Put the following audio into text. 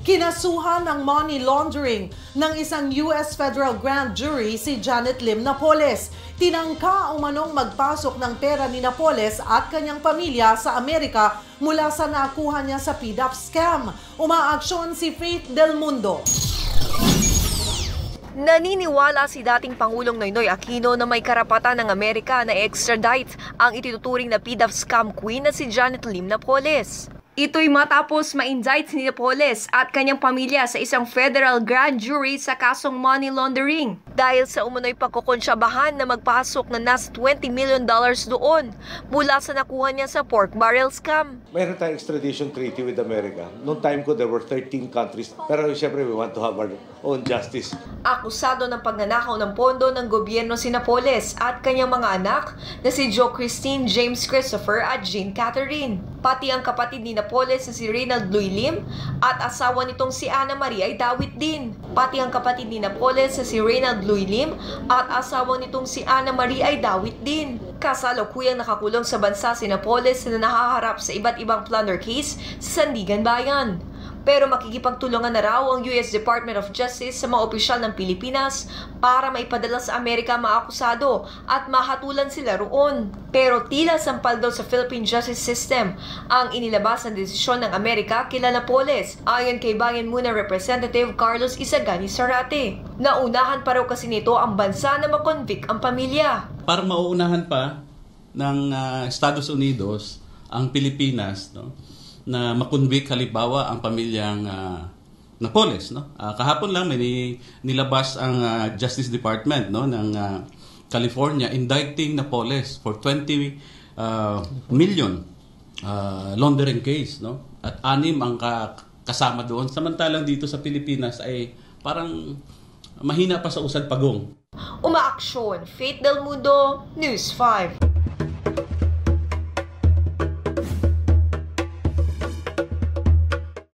Kinasuhan ng money laundering ng isang US federal grand jury si Janet Lim Napoles. Tinangka umanong magpasok ng pera ni Napoles at kanyang pamilya sa Amerika mula sa nakuha niya sa PDAP scam. Umaaksyon si Faith Del Mundo. Naniniwala si dating Pangulong Noynoy Aquino na may karapatan ng Amerika na extradite ang ituturing na PDAP scam queen na si Janet Lim Napoles. Ito'y matapos ma-indict ni Napoles at kanyang pamilya sa isang federal grand jury sa kasong money laundering dahil sa umunoy pagkukonsyabahan na magpasok na nasa $20 million doon mula sa nakuha niya sa pork barrel scam. Mayroon tayong extradition treaty with America. Noong time ko, there were 13 countries. Pero siyempre, we want to have our own justice. Akusado ng pagnanakaw ng pondo ng gobyerno si Napoles at kanyang mga anak na si Jo Christine, James Christopher at Jean Catherine. Pati ang kapatid ni Napoles na si Reynald Louis Lim at asawa nitong si Ana Maria ay dawit din. Pati ang kapatid ni Napoles na si Reynald Louis Lim at asawa nitong si Ana Maria ay dawit din. Kasalukuyang nakakulong sa bansa si Napoles na nakaharap sa iba't ibang plunder case sa Sandigan Bayan. Pero makikipagtulungan na raw ang US Department of Justice sa mga opisyal ng Pilipinas para maipadala sa Amerika mga akusado at mahatulan sila roon. Pero tila sampal daw sa Philippine Justice System ang inilabas ng desisyon ng Amerika kila Napoles, ayon kay Bayan Muna Representative Carlos Isagani Sarate. Naunahan pa raw kasi nito ang bansa na makonvict ang pamilya. Parang mauunahan pa ng Estados Unidos ang Pilipinas, no? Na makonvict halimbawa ang pamilyang Napoles, no? Kahapon lang may nilabas ang Justice Department, no, ng California indicting Napoles for 20 million laundering case, no? At 6 ang kasama doon. Samantalang dito sa Pilipinas ay parang mahina pa sa usad pagong. Umaaksyon, Faith Del Mundo, News 5.